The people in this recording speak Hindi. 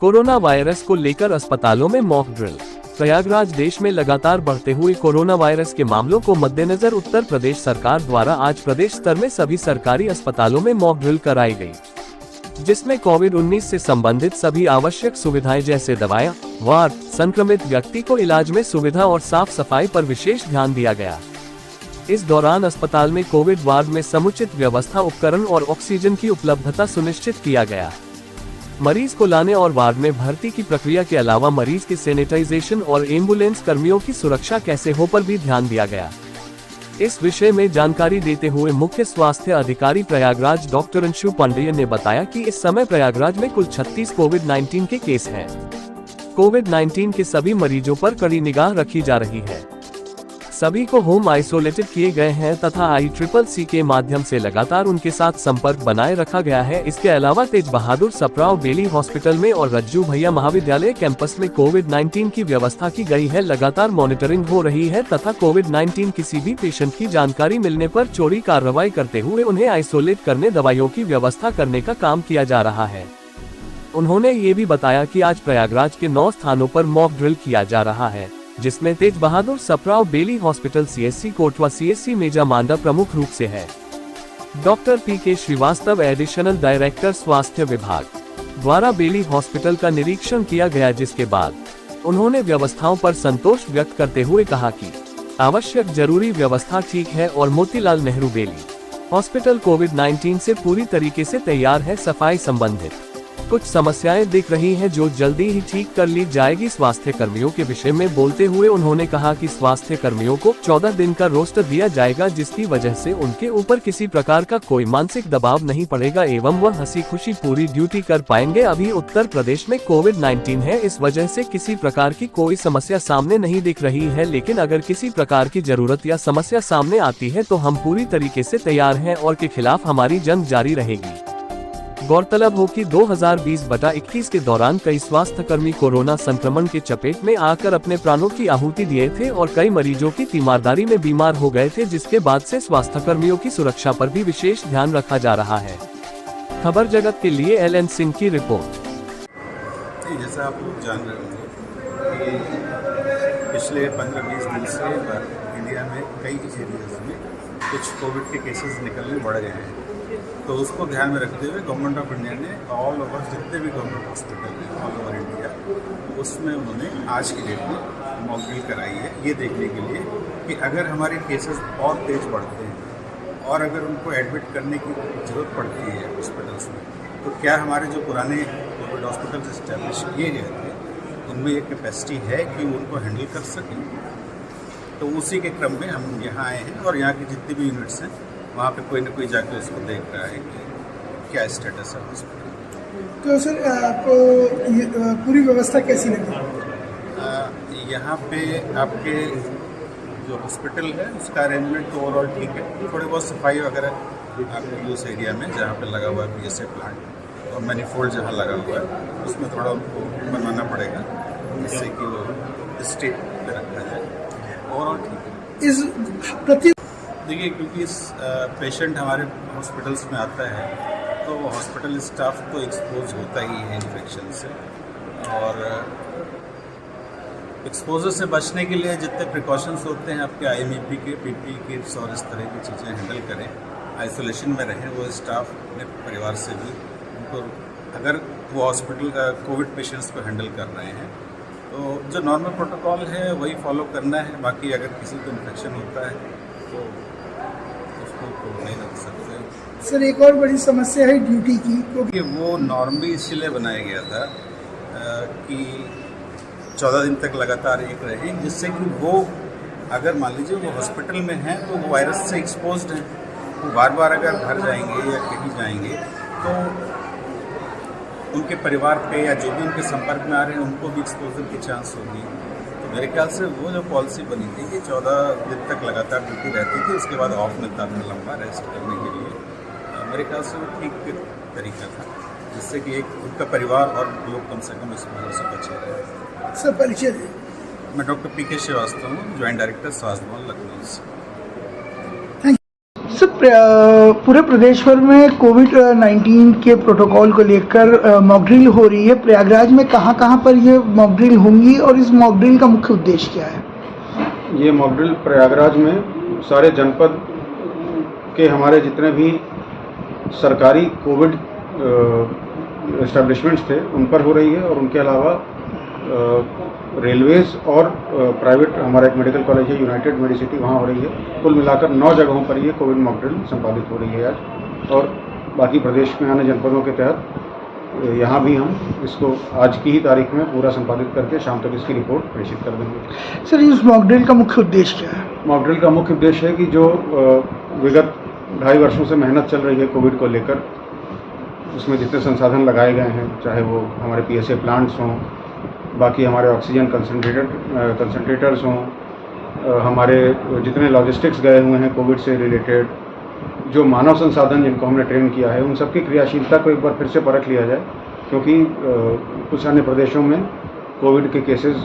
कोरोना वायरस को लेकर अस्पतालों में मॉक ड्रिल। प्रयागराज। देश में लगातार बढ़ते हुए कोरोना वायरस के मामलों को मद्देनजर उत्तर प्रदेश सरकार द्वारा आज प्रदेश स्तर में सभी सरकारी अस्पतालों में मॉक ड्रिल कराई गई, जिसमें कोविड-19 से संबंधित सभी आवश्यक सुविधाएं जैसे दवाएं, वार्ड, संक्रमित व्यक्ति को इलाज में सुविधा और साफ सफाई पर विशेष ध्यान दिया गया। इस दौरान अस्पताल में कोविड वार्ड में समुचित व्यवस्था, उपकरण और ऑक्सीजन की उपलब्धता सुनिश्चित किया गया। मरीज को लाने और वार्ड में भर्ती की प्रक्रिया के अलावा मरीज की सैनिटाइजेशन और एम्बुलेंस कर्मियों की सुरक्षा कैसे हो पर भी ध्यान दिया गया। इस विषय में जानकारी देते हुए मुख्य स्वास्थ्य अधिकारी प्रयागराज डॉक्टर अंशु पांडेय ने बताया कि इस समय प्रयागराज में कुल 36 कोविड-19 के केस हैं। कोविड-19 के सभी मरीजों पर कड़ी निगाह रखी जा रही है। सभी को होम आइसोलेटेड किए गए हैं तथा ICCC के माध्यम से लगातार उनके साथ संपर्क बनाए रखा गया है। इसके अलावा तेज बहादुर सप्राव बेली हॉस्पिटल में और रज्जू भैया महाविद्यालय कैंपस में कोविड-19 की व्यवस्था की गई है। लगातार मॉनिटरिंग हो रही है तथा कोविड-19 किसी भी पेशेंट की जानकारी मिलने पर चोरी कार्रवाई करते हुए उन्हें आइसोलेट करने, दवाइयों की व्यवस्था करने का काम किया जा रहा है। उन्होंने ये भी बताया कि आज प्रयागराज के 9 स्थानों पर मॉक ड्रिल किया जा रहा है, जिसमें Tej Bahadur Sapru Bailey hospital, CSC Kotwa, CSC Meja Manda प्रमुख रूप से है। Doctor PK Srivastava, additional director स्वास्थ्य विभाग द्वारा बेली हॉस्पिटल का निरीक्षण किया गया, जिसके बाद उन्होंने व्यवस्थाओं पर संतोष व्यक्त करते हुए कहा कि आवश्यक जरूरी व्यवस्था ठीक है और मोतीलाल नेहरू बेली हॉस्पिटल कोविड-19 से पूरी तरीके से तैयार है। सफाई संबंधित कुछ समस्याएं दिख रही हैं जो जल्दी ही ठीक कर ली जाएगी। स्वास्थ्य कर्मियों के विषय में बोलते हुए उन्होंने कहा कि स्वास्थ्य कर्मियों को 14 दिन का रोस्टर दिया जाएगा, जिसकी वजह से उनके ऊपर किसी प्रकार का कोई मानसिक दबाव नहीं पड़ेगा एवं वह हंसी खुशी पूरी ड्यूटी कर पाएंगे। अभी उत्तर प्रदेश में कोविड-19 है, इस वजह से किसी प्रकार की कोई समस्या सामने नहीं दिख रही है, लेकिन अगर किसी प्रकार की जरूरत या समस्या सामने आती है तो हम पूरी तरीके से तैयार हैं और के खिलाफ हमारी जंग जारी रहेगी। गौरतलब हो कि 2020-21 के दौरान कई स्वास्थ्यकर्मी कोरोना संक्रमण के चपेट में आकर अपने प्राणों की आहुति दिए थे और कई मरीजों की तीमारदारी में बीमार हो गए थे, जिसके बाद से स्वास्थ्यकर्मियों की सुरक्षा पर भी विशेष ध्यान रखा जा रहा है। खबर जगत के लिए LN सिंह की रिपोर्ट। जैसा आप लोग जान रहे होंगे कि पिछले 15-20 दिन से इंडिया में कई एरियाज में कुछ कोविड के केसेस निकलने बढ़ गए हैं, तो उसको ध्यान में रखते हुए गवर्नमेंट ऑफ इंडिया ने ऑल ओवर जितने भी गवर्नमेंट हॉस्पिटल हैं ऑल ओवर इंडिया, उसमें उन्होंने आज की डेट में मॉक ड्रिल कराई है, ये देखने के लिए कि अगर हमारे केसेस और तेज़ बढ़ते हैं और अगर उनको एडमिट करने की ज़रूरत पड़ती है हॉस्पिटल्स में, तो क्या हमारे जो पुराने कोविड हॉस्पिटल्स इस्टेब्लिश किए गए थे उनमें ये कैपेसिटी है कि उनको हैंडल कर सकें। तो उसी के क्रम में हम यहाँ आए हैं और यहाँ की जितनी भी यूनिट्स हैं वहाँ पे कोई ना कोई जाके उसको देख रहा है कि क्या स्टेटस है हॉस्पिटल। तो सर आपको ये पूरी व्यवस्था कैसी लगी? यहाँ पे आपके जो हॉस्पिटल है उसका अरेंजमेंट तो ओवरऑल ठीक है। थोड़ी बहुत सफाई वगैरह आपको उस एरिया में जहाँ पे लगा हुआ है PSA प्लांट और मैनीफोल्ड जहाँ लगा हुआ है उसमें थोड़ा उनको बनवाना पड़ेगा, जिससे कि वो स्टेट पे रखा जाए। ओवरऑल ठीक है। इस प्रति देखिए, क्योंकि इस पेशेंट हमारे हॉस्पिटल्स में आता है तो हॉस्पिटल स्टाफ तो एक्सपोज होता ही है इन्फेक्शन से, और एक्सपोजर से बचने के लिए जितने प्रिकॉशंस होते हैं आपके IMEP के, PPE किट्स और इस तरह की चीज़ें हैंडल करें, आइसोलेशन में रहें। वो स्टाफ अपने परिवार से भी उनको, अगर वो हॉस्पिटल का कोविड पेशेंट्स को हैंडल कर रहे हैं तो जो नॉर्मल प्रोटोकॉल है वही फॉलो करना है। बाकी अगर किसी को इन्फेक्शन होता है तो उसको तो नहीं रख सकते। सर एक और बड़ी समस्या है ड्यूटी की, क्योंकि वो नॉर्म भी इसीलिए बनाया गया था कि 14 दिन तक लगातार एक रहे, जिससे कि वो अगर मान लीजिए वो हॉस्पिटल में हैं तो वो वायरस से एक्सपोज्ड हैं, वो बार बार अगर घर जाएंगे या कहीं जाएंगे तो उनके परिवार पे या जो भी उनके संपर्क में आ रहे हैं उनको भी एक्सपोजर की चांस होगी। तो मेरे ख्याल से वो जो पॉलिसी बनी थी कि 14 दिन तक लगातार ड्यूटी रहती थी, उसके बाद ऑफ मिलता था लंबा रेस्ट करने के लिए, मेरे ख्याल से वो ठीक तरीका था, जिससे कि एक उनका परिवार और लोग कम से कम इस वजह से बचे रहे। सर परिचय दें। मैं डॉक्टर PK श्रीवास्तव हूँ, ज्वाइंट डायरेक्टर स्वास्थ्य भवन लखनऊ से। सर पूरे प्रदेश भर में कोविड-19 के प्रोटोकॉल को लेकर मॉक ड्रिल हो रही है। प्रयागराज में कहाँ पर ये मॉक ड्रिल होंगी और इस मॉक ड्रिल का मुख्य उद्देश्य क्या है? ये मॉक ड्रिल प्रयागराज में सारे जनपद के हमारे जितने भी सरकारी कोविड एस्टेब्लिशमेंट्स थे उन पर हो रही है, और उनके अलावा रेलवेज़ और प्राइवेट हमारा एक मेडिकल कॉलेज है यूनाइटेड मेडिसिटी, वहाँ हो रही है। कुल मिलाकर 9 जगहों पर ये कोविड मॉक ड्रिल संपादित हो रही है आज, और बाकी प्रदेश में अन्य जनपदों के तहत यहाँ भी हम इसको आज की ही तारीख में पूरा संपादित करके शाम तक इसकी रिपोर्ट प्रेषित कर देंगे। सर इस मॉक ड्रिल का मुख्य उद्देश्य क्या है? मॉक ड्रिल का मुख्य उद्देश्य है कि जो विगत 2.5 वर्षों से मेहनत चल रही है कोविड को लेकर, उसमें जितने संसाधन लगाए गए हैं, चाहे वो हमारे PSA प्लांट्स हों, बाकी हमारे ऑक्सीजन कंसनट्रेटर्स हों, हमारे जितने लॉजिस्टिक्स गए हुए हैं कोविड से रिलेटेड, जो मानव संसाधन जिनको हमने ट्रेन किया है, उन सबकी क्रियाशीलता को एक बार फिर से परख लिया जाए, क्योंकि कुछ अन्य प्रदेशों में कोविड के केसेस